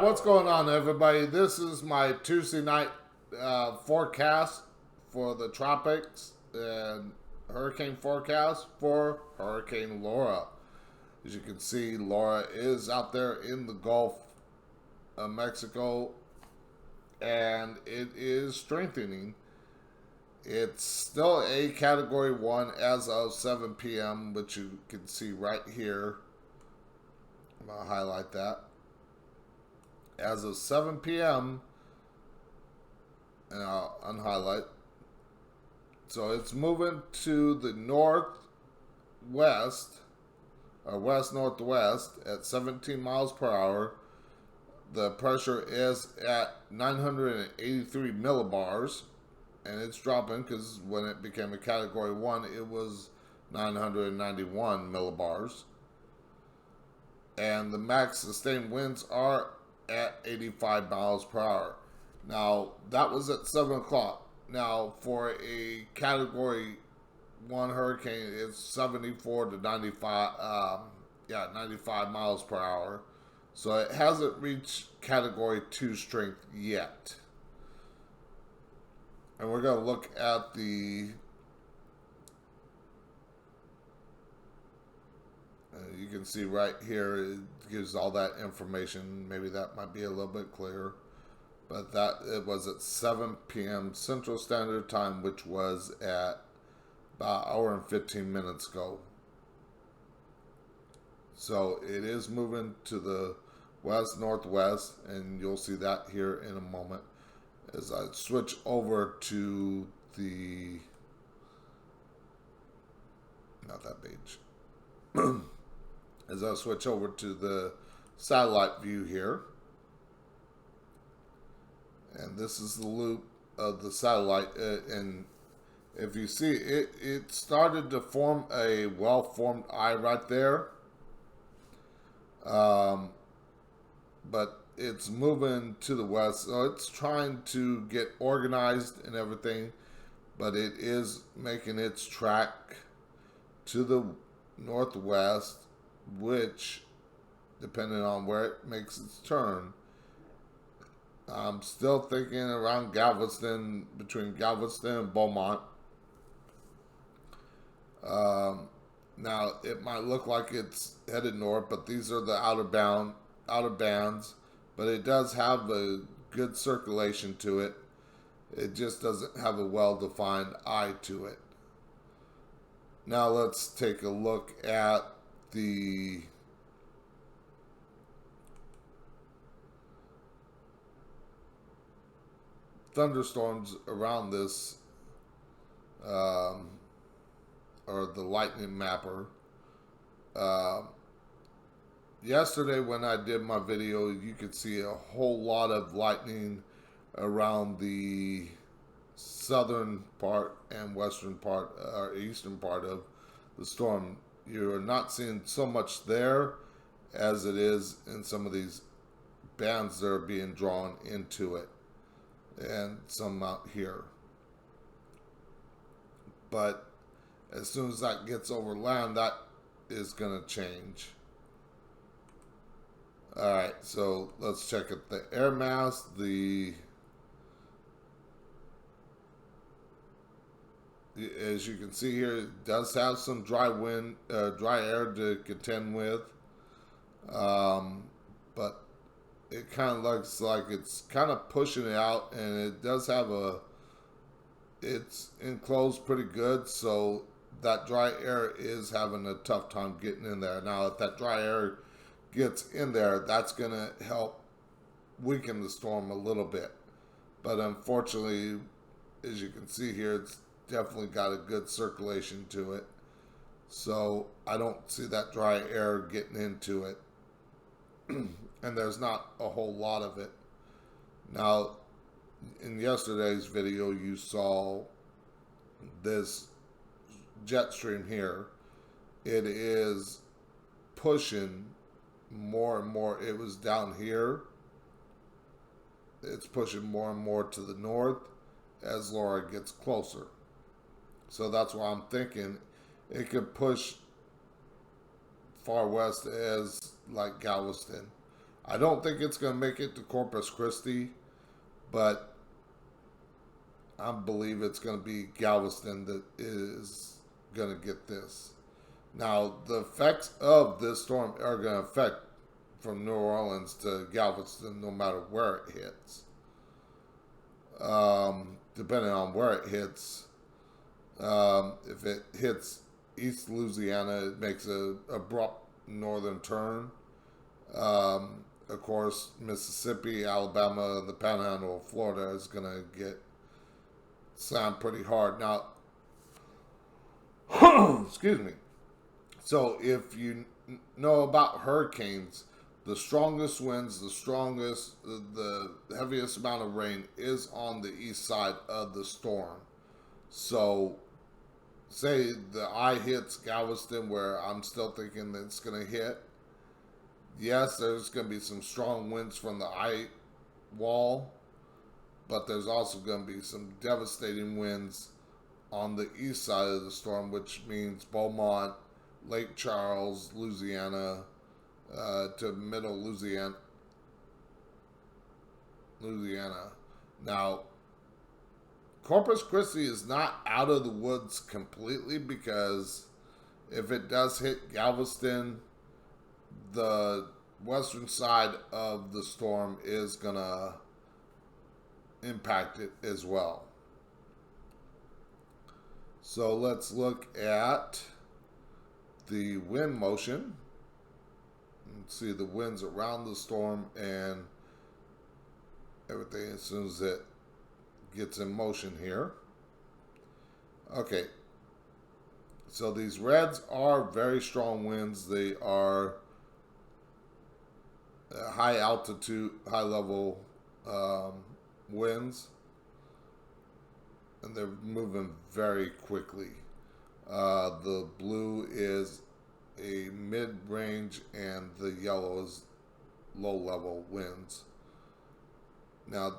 Alright, what's going on, everybody? This is my Tuesday night forecast for the tropics and hurricane forecast for Hurricane Laura. As you can see, Laura is out there in the Gulf of Mexico and it is strengthening. It's still a Category 1 as of 7 p.m., which you can see right here. I'm going to highlight that. As of 7 p.m., and I'll unhighlight. So it's moving to the northwest, or west-northwest at 17 miles per hour. The pressure is at 983 millibars, and it's dropping because when it became a Category 1, it was 991 millibars. And the max sustained winds are at 85 miles per hour. Now, that was at 7 o'clock. Now, for a Category 1 hurricane, it's 74 to 95, 95 miles per hour. So it hasn't reached Category 2 strength yet. And we're going to look at the you can see right here, it gives all that information. Maybe that might be a little bit clearer. But that it was at 7 p.m. Central Standard Time, which was at about an hour and 15 minutes ago. So it is moving to the west-northwest, and you'll see that here in a moment. As I switch over to the, not that page. As I switch over to the satellite view here. And this is the loop of the satellite. And if you see, it started to form a well-formed eye right there. But it's moving to the west. So it's trying to get organized and everything. But it is making its track to the northwest, which, depending on where it makes its turn, I'm still thinking around Galveston, between Galveston and Beaumont. Now, it might look like it's headed north, but these are the outer bands. But it does have a good circulation to it. It just doesn't have a well-defined eye to it. Now, let's take a look at the thunderstorms around this, or the lightning mapper. Yesterday when I did my video, you could see a whole lot of lightning around the southern part and western part, or eastern part of the storm. You're not seeing so much there as it is in some of these bands that are being drawn into it, and some out here. But as soon as that gets over land, that is going to change. Alright, so let's check at the air mass. As you can see here, it does have some dry air to contend with. But it kind of looks like it's kind of pushing it out, and it does have it's enclosed pretty good, so that dry air is having a tough time getting in there. Now, if that dry air gets in there, that's going to help weaken the storm a little bit. But unfortunately, as you can see here, it's definitely got a good circulation to it. So I don't see that dry air getting into it. And there's not a whole lot of it. Now, in yesterday's video, you saw this jet stream here. It is pushing more and more. It was down here. It's pushing more and more to the north as Laura gets closer. So that's why I'm thinking it could push far west as like Galveston. I don't think it's going to make it to Corpus Christi, but I believe it's going to be Galveston that is going to get this. Now, the effects of this storm are going to affect from New Orleans to Galveston no matter where it hits. Depending on where it hits, if it hits East Louisiana, it makes a abrupt northern turn. Of course, Mississippi, Alabama, the Panhandle of Florida is going to get slammed pretty hard. Now, excuse me. So if you know about hurricanes, the strongest winds, the heaviest amount of rain is on the east side of the storm. So say the eye hits Galveston, where I'm still thinking that it's going to hit. Yes, there's going to be some strong winds from the eye wall, but there's also going to be some devastating winds on the east side of the storm, which means Beaumont, Lake Charles, Louisiana, to middle Louisiana. Now, Corpus Christi is not out of the woods completely, because if it does hit Galveston, the western side of the storm is going to impact it as well. So let's look at the wind motion. Let's see the winds around the storm and everything as soon as it gets in motion here. Okay, so these reds are very strong winds. They are high altitude, high level winds, and they're moving very quickly. The blue is a mid-range and the yellow is low-level winds. Now,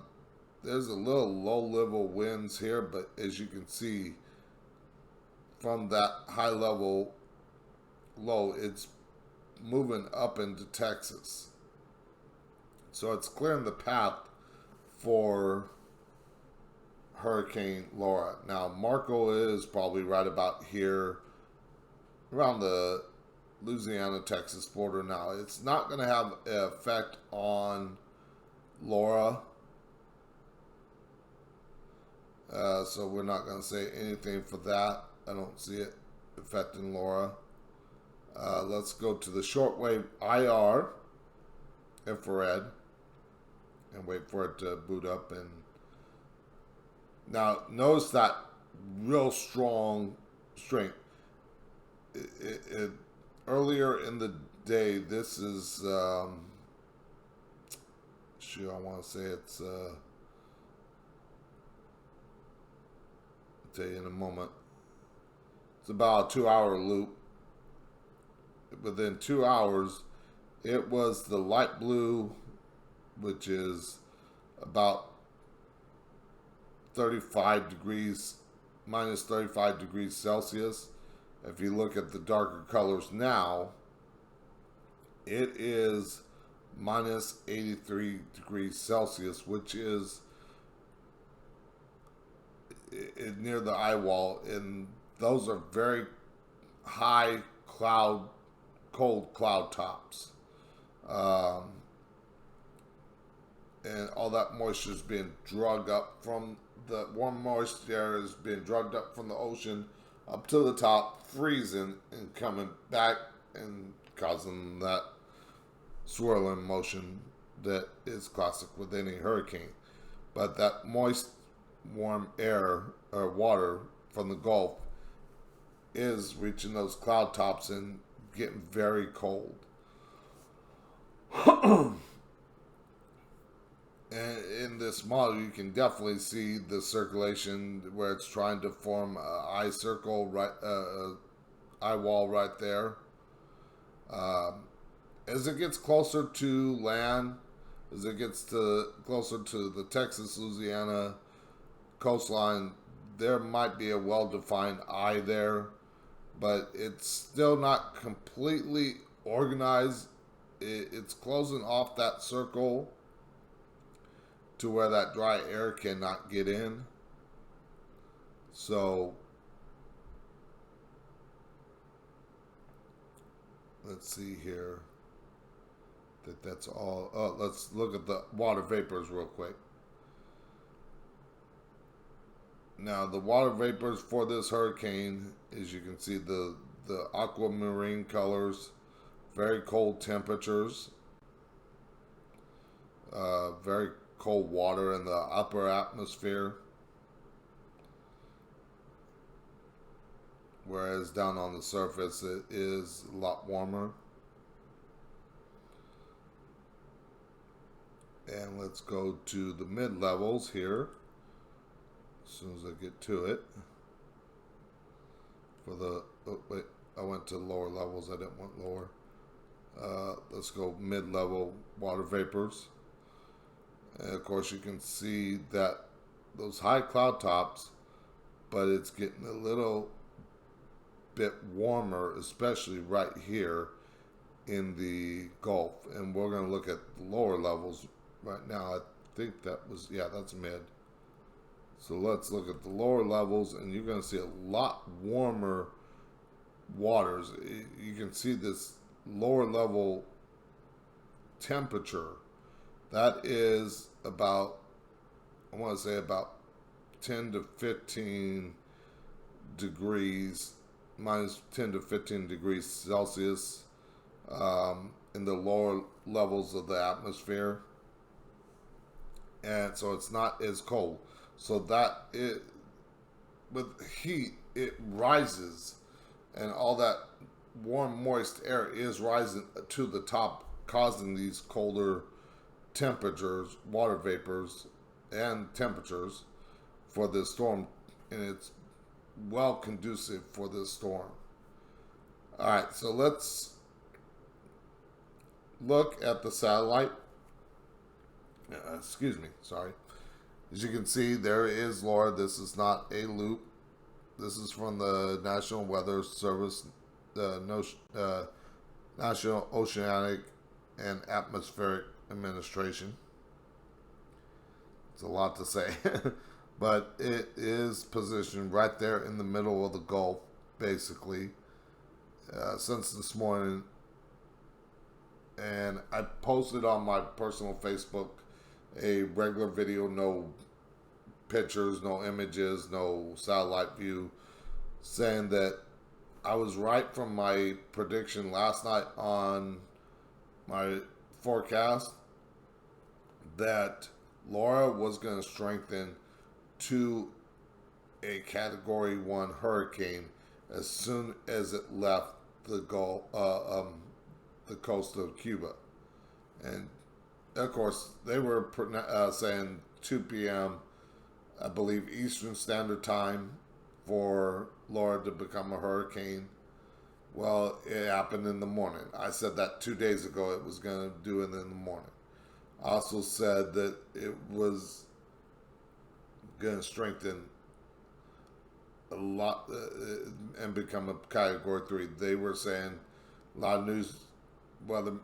there's a little low-level winds here, but as you can see from that high-level low, it's moving up into Texas. So it's clearing the path for Hurricane Laura. Now, Marco is probably right about here around the Louisiana-Texas border now. It's not going to have an effect on Laura, so we're not going to say anything for that. I don't see it affecting Laura. Let's go to the shortwave IR infrared and wait for it to boot up. And now notice that real strong strength. Earlier in the day, this is I want to say it's I'll tell you in a moment. It's about a 2-hour loop. Within 2 hours, it was the light blue, which is about 35 degrees, minus 35 degrees Celsius. If you look at the darker colors now, it is minus 83 degrees Celsius, which is near the eye wall. And those are very high cold cloud tops. And all that moisture is being drugged up from the warm moisture is being drugged up from the ocean up to the top, freezing and coming back and causing that swirling motion that is classic with any hurricane. But that moist, warm air or water from the Gulf is reaching those cloud tops and getting very cold. And in this model, you can definitely see the circulation where it's trying to form an eye circle, eye wall right there. As it gets closer to land, as it gets closer to the Texas, Louisiana coastline, there might be a well-defined eye there, but it's still not completely organized it's closing off that circle to where that dry air cannot get in. So let's see here. That's all. Oh, let's look at the water vapors real quick. Now, the water vapors for this hurricane, as you can see, the aquamarine colors, very cold temperatures, very cold water in the upper atmosphere, whereas down on the surface it is a lot warmer. And let's go to the mid levels here as soon as I get to it. For the, oh wait, I went to lower levels, I didn't want lower. Let's go mid level water vapors. And of course you can see that those high cloud tops, but it's getting a little bit warmer, especially right here in the Gulf. And we're going to look at the lower levels right now. I think that was, yeah, that's mid. So let's look at the lower levels, and you're going to see a lot warmer waters. You can see this lower level temperature. That is about, I want to say about 10 to 15 degrees, minus 10 to 15 degrees Celsius in the lower levels of the atmosphere. And so it's not as cold. So that it, with heat, it rises, and all that warm, moist air is rising to the top, causing these colder temperatures, water vapors, and temperatures for this storm, and it's well conducive for this storm. All right, so let's look at the satellite. Excuse me, sorry. As you can see, there is Laura. This is not a loop. This is from the National Weather Service, the National Oceanic and Atmospheric Administration. It's a lot to say, but it is positioned right there in the middle of the Gulf, basically, since this morning. And I posted on my personal Facebook a regular video, no pictures, no images, no satellite view, saying that I was right from my prediction last night on my forecast that Laura was going to strengthen to a Category 1 hurricane as soon as it left the Gulf, the coast of Cuba. And of course, they were saying 2 p.m., I believe, Eastern Standard Time for Laura to become a hurricane. Well, it happened in the morning. I said that 2 days ago it was going to do it in the morning. I also said that it was going to strengthen a lot and become a Category 3. They were saying, a lot of news weather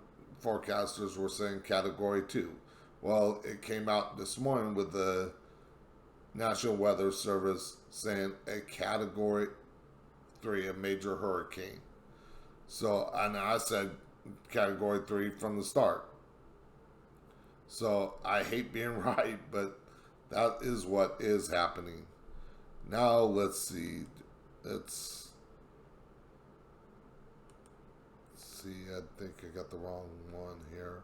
forecasters were saying Category 2. Well, it came out this morning with the National Weather Service saying a Category 3, a major hurricane. So, and I said Category 3 from the start. So, I hate being right, but that is what is happening. Now, let's see. Let's see, I think I got the wrong one here.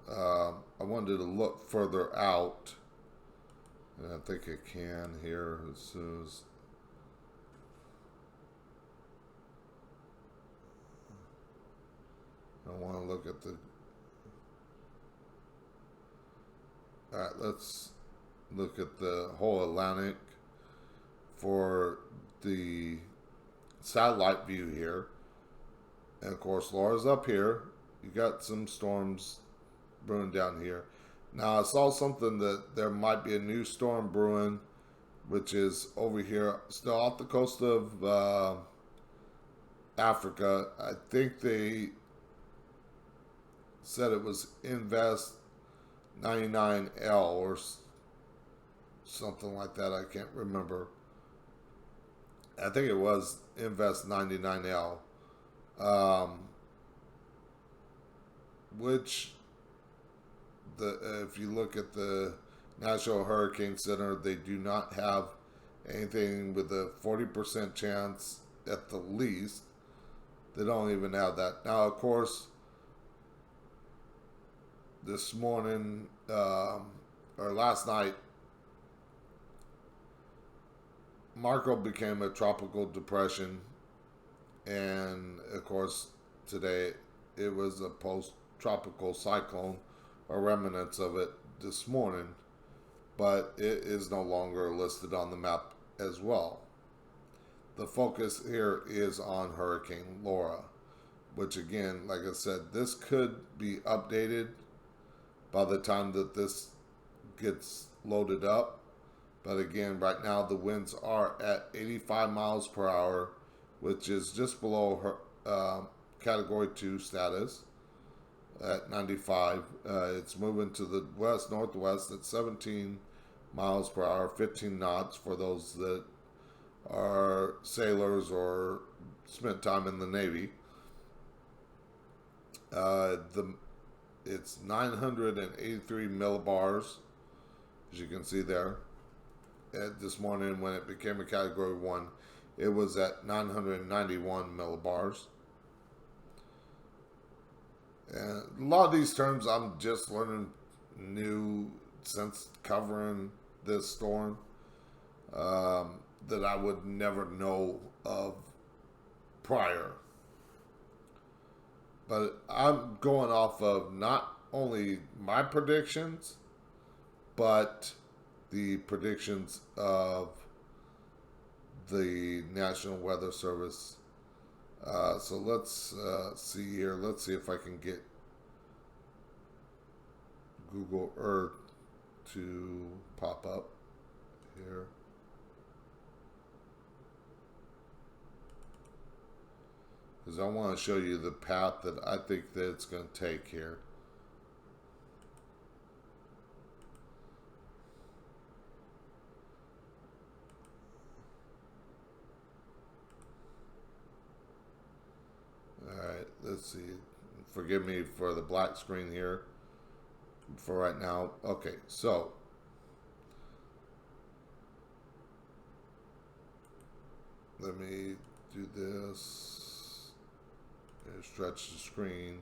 I wanted to look further out, and I think I can here as soon as I want to look at the. All right, let's look at the whole Atlantic for the satellite view here. And of course, Laura's up here. You got some storms brewing down here. Now, I saw something that there might be a new storm brewing, which is over here, still off the coast of Africa. I think they said it was Invest 99L or something like that. I can't remember. I think it was Invest 99L, which if you look at the National Hurricane Center, they do not have anything with a 40% chance at the least. They don't even have that. Now, of course, this morning, or last night, Marco became a tropical depression, and of course, today it was a post-tropical cyclone, or remnants of it this morning, but it is no longer listed on the map as well. The focus here is on Hurricane Laura, which again, like I said, this could be updated by the time that this gets loaded up. But again, right now the winds are at 85 miles per hour, which is just below her Category 2 status at 95. It's moving to the west-northwest at 17 miles per hour, 15 knots for those that are sailors or spent time in the Navy. It's 983 millibars, as you can see there. This morning, when it became a Category 1, it was at 991 millibars. And a lot of these terms I'm just learning new since covering this storm, that I would never know of prior. But I'm going off of not only my predictions, but the predictions of the National Weather Service. So let's see here. Let's see if I can get Google Earth to pop up here. Because I want to show you the path that I think that it's going to take here. Alright, let's see. Forgive me for the black screen here for right now. Okay, so let me do this. Stretch the screen,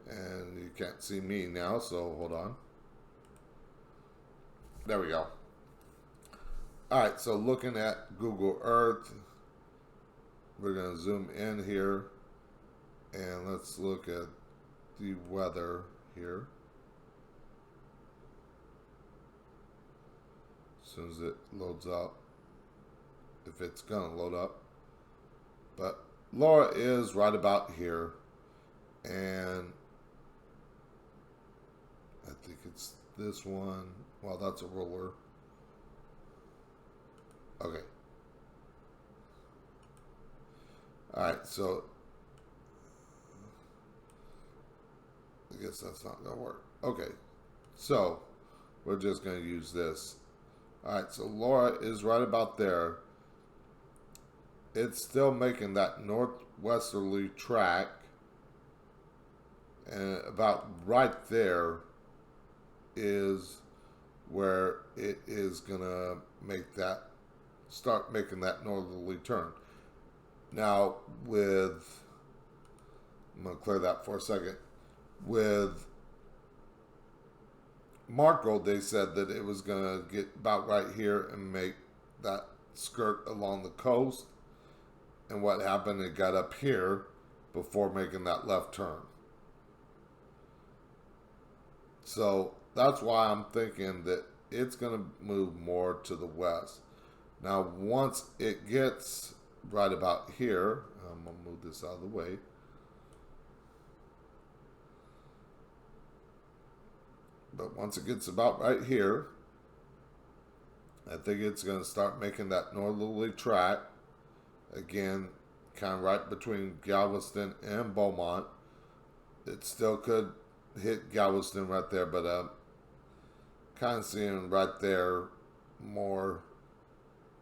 and you can't see me now, so hold on. There we go. Alright, so looking at Google Earth, we're going to zoom in here, and let's look at the weather here. As soon as it loads up, if it's going to load up. But Laura is right about here, and I think it's this one. Well, that's a roller. Okay. Alright, so I guess that's not going to work. Okay, so we're just going to use this. Alright, so Laura is right about there. It's still making that northwesterly track, and about right there is where it is gonna make that, start making that northerly turn. Now I'm gonna clear that for a second. With Marco, they said that it was gonna get about right here and make that skirt along the coast. And what happened, it got up here before making that left turn. So that's why I'm thinking that it's going to move more to the west. Now, once it gets right about here, I'm going to move this out of the way. But once it gets about right here, I think it's going to start making that northerly track. Again, kind of right between Galveston and Beaumont. It still could hit Galveston right there, but kind of seeing right there more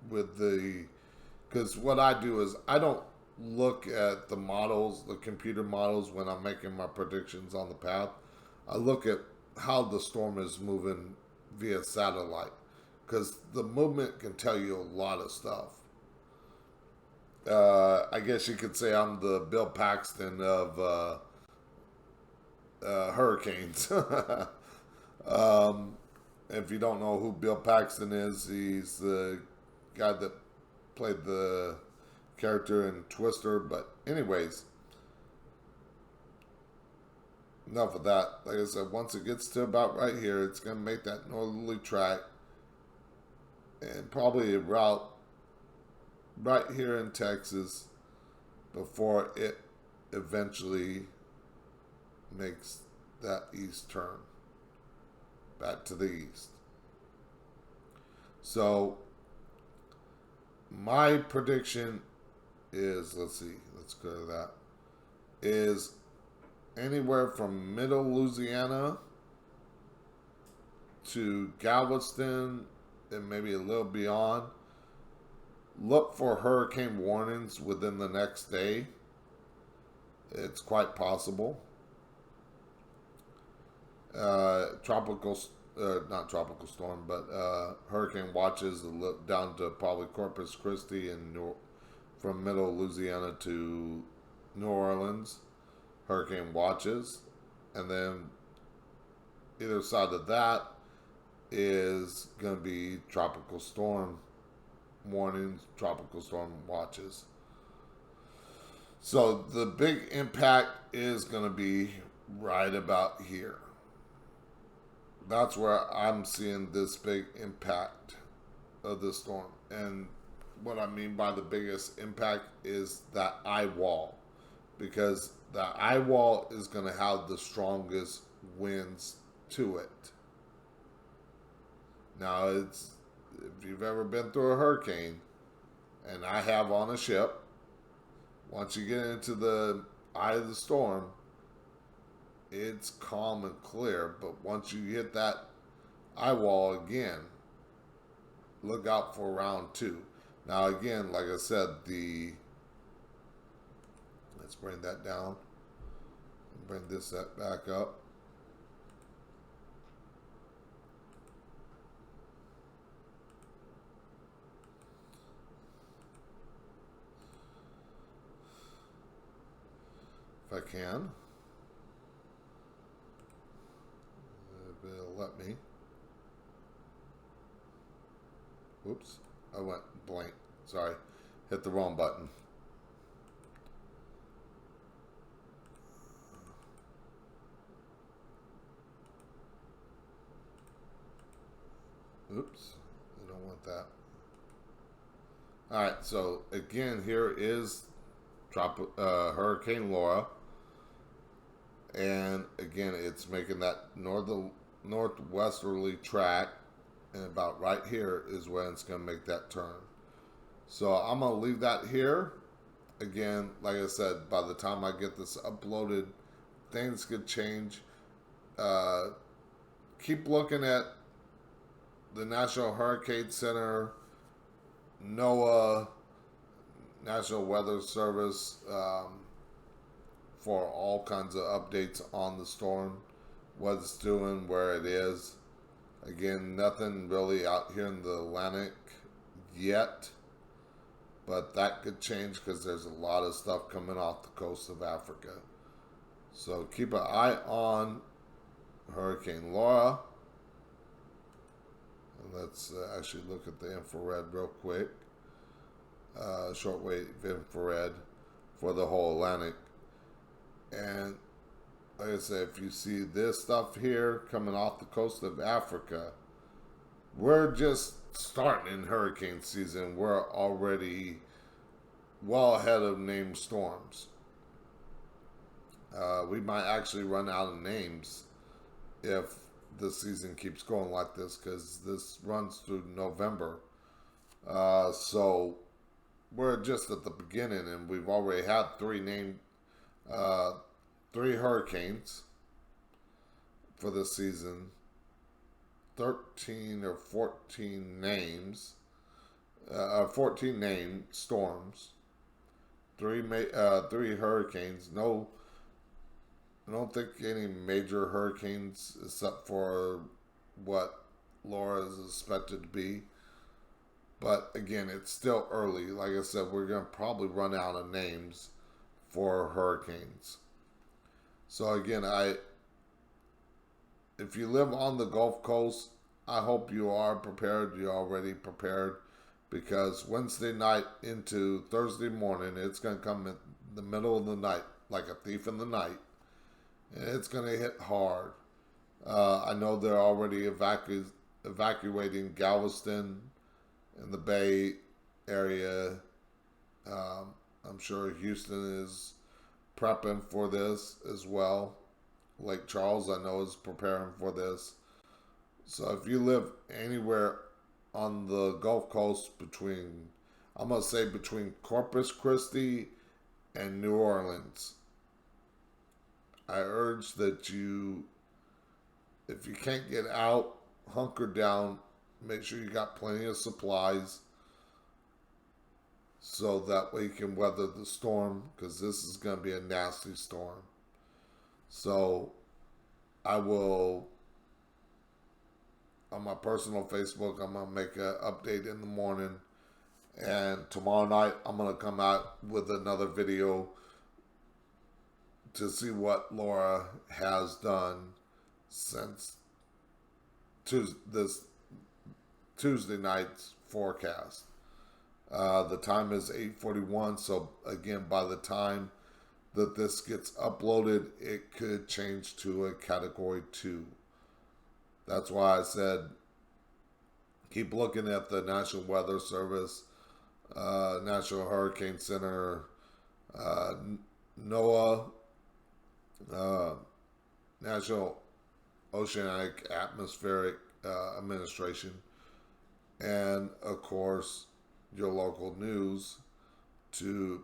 with the, because what I do is I don't look at the models, the computer models, when I'm making my predictions on the path. I look at how the storm is moving via satellite, because the movement can tell you a lot of stuff. I guess you could say I'm the Bill Paxton of hurricanes. If you don't know who Bill Paxton is, he's the guy that played the character in Twister. But anyways, enough of that. Like I said, once it gets to about right here, it's going to make that northerly track and probably a route right here in Texas before it eventually makes that east turn back to the east. So my prediction is, let's see, let's go to that, is anywhere from middle Louisiana to Galveston and maybe a little beyond. Look for hurricane warnings within the next day. It's quite possible. Tropical, not tropical storm, but hurricane watches down to probably Corpus Christi and from middle Louisiana to New Orleans. Hurricane watches, and then either side of that is going to be tropical storm warnings, tropical storm watches. So the big impact is going to be right about here. That's where I'm seeing this big impact of the storm. And what I mean by the biggest impact is that eye wall, because the eye wall is going to have the strongest winds to it. Now, it's, if you've ever been through a hurricane, and I have on a ship, once you get into the eye of the storm, it's calm and clear. But once you hit that eye wall again, look out for round two. Now, again, like I said, let's bring that down. Bring this back up. If I can. If it'll let me. Whoops. I went blank. Sorry. Hit the wrong button. Oops. I don't want that. Alright, so again, here is Hurricane Laura. And again, it's making that northwesterly track. And about right here is when it's going to make that turn. So I'm going to leave that here. Again, like I said, by the time I get this uploaded, things could change. Keep looking at the National Hurricane Center, NOAA, National Weather Service, for all kinds of updates on the storm, what it's doing, where it is. Again, nothing really out here in the Atlantic yet, but that could change because there's a lot of stuff coming off the coast of Africa. So keep an eye on Hurricane Laura. And let's actually look at the infrared real quick. Shortwave infrared for the whole Atlantic. And like I said, if you see this stuff here coming off the coast of Africa, we're just starting in hurricane season. We're already well ahead of named storms. We might actually run out of names if the season keeps going like this, because this runs through November. So we're just at the beginning, and we've already had three hurricanes. for the season, 13 or 14 names, 14 named storms, three hurricanes. No, I don't think any major hurricanes except for what Laura is expected to be. But again, it's still early. Like I said, we're going to probably run out of names for hurricanes. So again, if you live on the Gulf Coast, I hope you are prepared. You're already prepared, because Wednesday night into Thursday morning, it's going to come in the middle of the night like a thief in the night, and it's going to hit hard. I know they're already evacuating Galveston in the Bay Area. I'm sure Houston is prepping for this as well. Lake Charles, I know, is preparing for this. So if you live anywhere on the Gulf Coast I'm going to say between Corpus Christi and New Orleans, I urge that you, if you can't get out, hunker down, make sure you got plenty of supplies, so that way you can weather the storm, because this is going to be a nasty storm. So I will, on my personal Facebook, I'm going to make an update in the morning. And tomorrow night, I'm going to come out with another video to see what Laura has done since this Tuesday night's forecast. The time is 8:41, so again, by the time that this gets uploaded, it could change to a Category 2. That's why I said keep looking at the National Weather Service, National Hurricane Center, NOAA, National Oceanic Atmospheric Administration, and of course your local news, to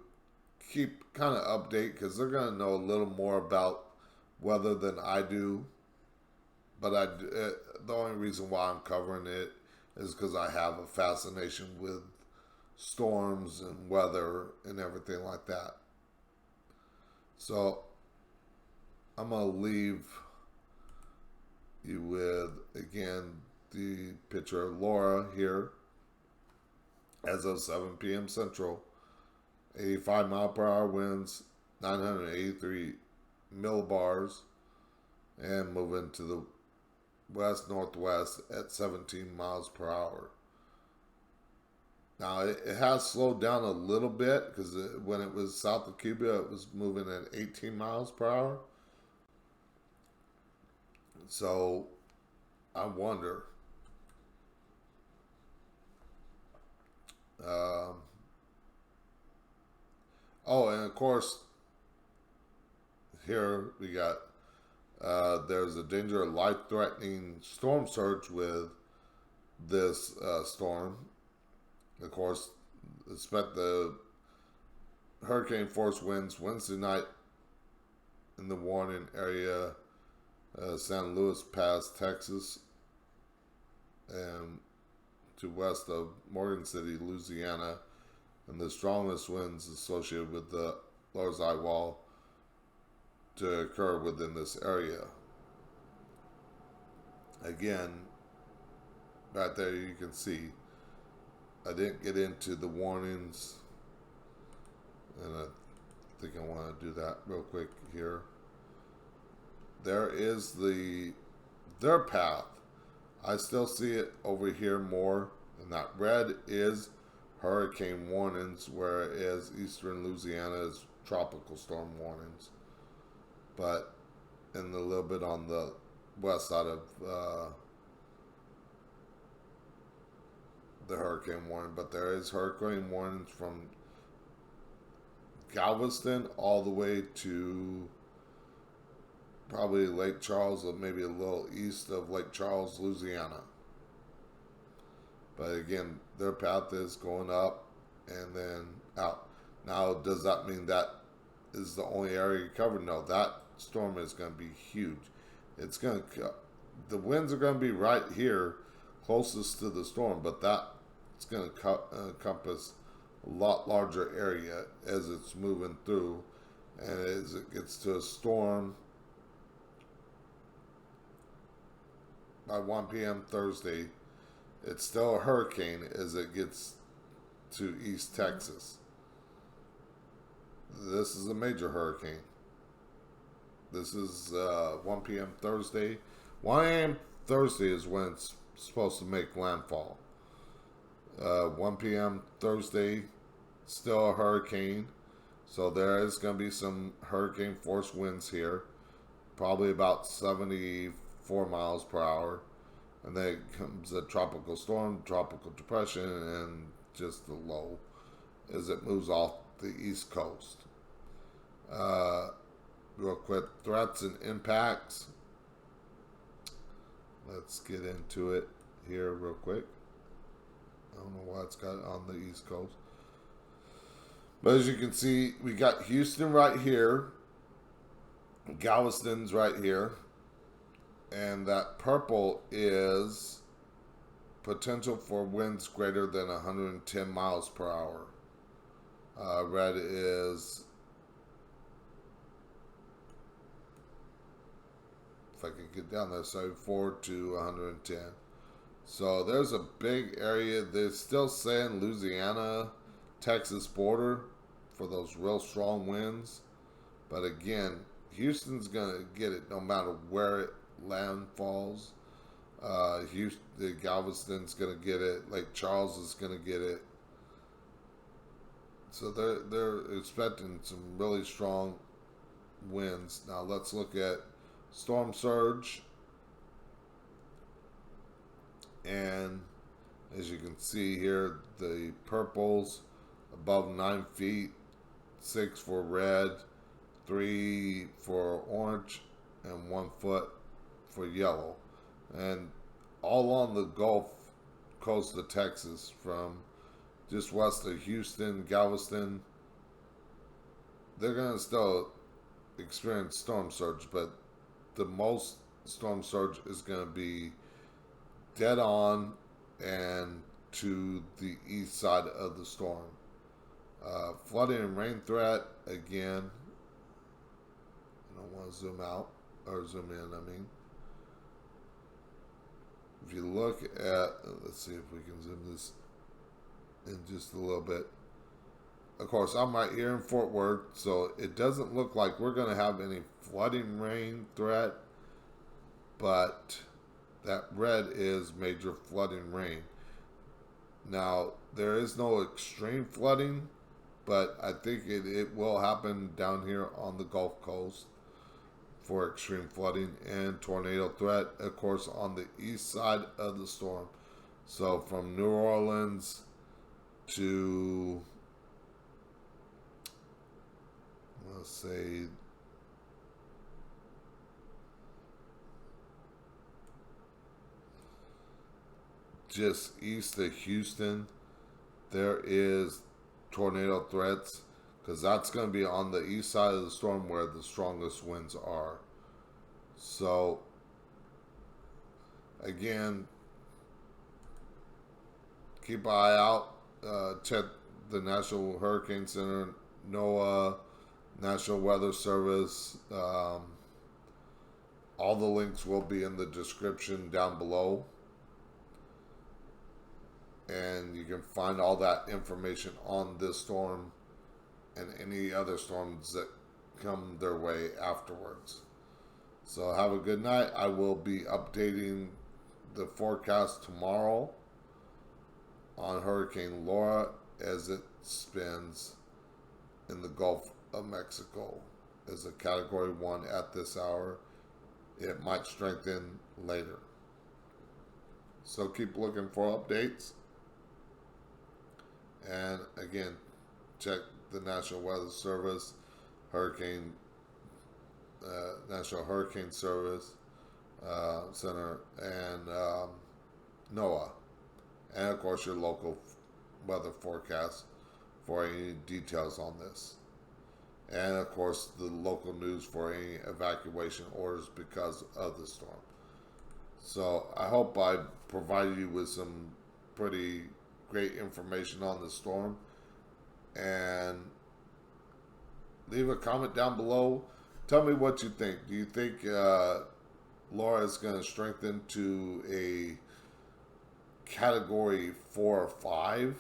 keep kind of update, because they're going to know a little more about weather than I do. But the only reason why I'm covering it is because I have a fascination with storms and weather and everything like that. So I'm going to leave you with, again, the picture of Laura here as of 7 p.m. Central. 85 mile per hour winds, 983 millibars, and moving to the west-northwest at 17 miles per hour. Now, it has slowed down a little bit, because when it was south of Cuba, it was moving at 18 miles per hour. So, I wonder. And of course, here we got, there's a danger of life-threatening storm surge with this storm. Of course, expect the hurricane force winds Wednesday night in the warning area, San Luis Pass, Texas, and to west of Morgan City, Louisiana, and the strongest winds associated with the lower sidewall to occur within this area. Again, right there you can see, I didn't get into the warnings, and I think I want to do that real quick here. There is their path. I still see it over here more, and that red is hurricane warnings, whereas eastern Louisiana is tropical storm warnings. But in a little bit on the west side of the hurricane warning, but there is hurricane warnings from Galveston all the way to probably Lake Charles, or maybe a little east of Lake Charles, Louisiana. But again, their path is going up and then out. Now, does that mean that is the only area you covered? No, that storm is going to be huge. It's going to, the winds are going to be right here, closest to the storm, but that's going to encompass a lot larger area as it's moving through, and as it gets to a storm by 1 p.m. Thursday, it's still a hurricane as it gets to East Texas. This is a major hurricane. This is 1 p.m. Thursday. 1 a.m. Thursday is when it's supposed to make landfall. 1 p.m. Thursday, still a hurricane. So there is going to be some hurricane force winds here. Probably about 74 miles per hour. And then comes a tropical storm, tropical depression, and just the low as it moves off the East Coast. Real quick, threats and impacts. Let's get into it here real quick. I don't know why it's got it on the East Coast. But as you can see, we got Houston right here. Galveston's right here. And that purple is potential for winds greater than 110 miles per hour. Red is, if I can get down there, 74 to 110. So there's a big area. They're still saying Louisiana, Texas border for those real strong winds. But again, Houston's going to get it no matter where it landfalls. Houston, Galveston's going to get it. Lake Charles is going to get it. So they're expecting some really strong winds. Now let's look at storm surge. And as you can see here, the purples above 9 feet, 6 for red, 3 for orange, and 1 foot for yellow. And all on the Gulf Coast of Texas, from just west of Houston, Galveston, they're going to still experience storm surge, but the most storm surge is going to be dead on and to the east side of the storm. Flooding and rain threat, again, I don't want to zoom out, or zoom in, I mean. If you look at, let's see if we can zoom this in just a little bit. Of course, I'm right here in Fort Worth, so it doesn't look like we're going to have any flooding rain threat, but that red is major flooding rain. Now, there is no extreme flooding, but I think it will happen down here on the Gulf Coast for extreme flooding and tornado threat, of course, on the east side of the storm. So from New Orleans to, let's say, just east of Houston, there is tornado threats, because that's going to be on the east side of the storm where the strongest winds are. So, again, keep an eye out. Check the National Hurricane Center, NOAA, National Weather Service. All the links will be in the description down below. And you can find all that information on this storm and any other storms that come their way afterwards. So have a good night. I will be updating the forecast tomorrow on Hurricane Laura as it spins in the Gulf of Mexico as a Category 1 at this hour. It might strengthen later. So keep looking for updates. And again, check the National Weather Service, National Hurricane Service Center, and NOAA, and of course your local weather forecast for any details on this. and of course the local news for any evacuation orders because of the storm. So I hope I provided you with some pretty great information on the storm, and leave a comment down below. Tell me what you think. Do you think Laura is going to strengthen to a category 4 or 5?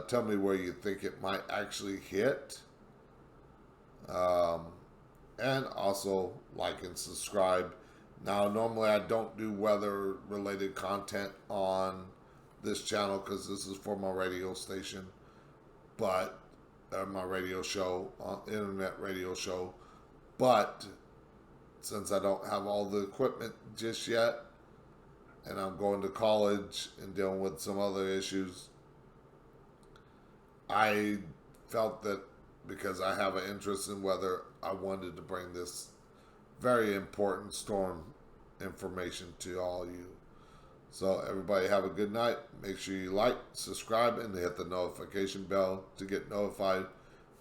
Tell me where you think it might actually hit. And also like and subscribe. Now, normally I don't do weather related content on this channel because this is for my radio station, but my radio show, internet radio show. But since I don't have all the equipment just yet, and I'm going to college and dealing with some other issues, I felt that because I have an interest in weather, I wanted to bring this very important storm information to all you. So everybody have a good night. Make sure you like, subscribe, and hit the notification bell to get notified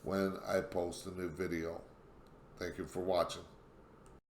when I post a new video. Thank you for watching.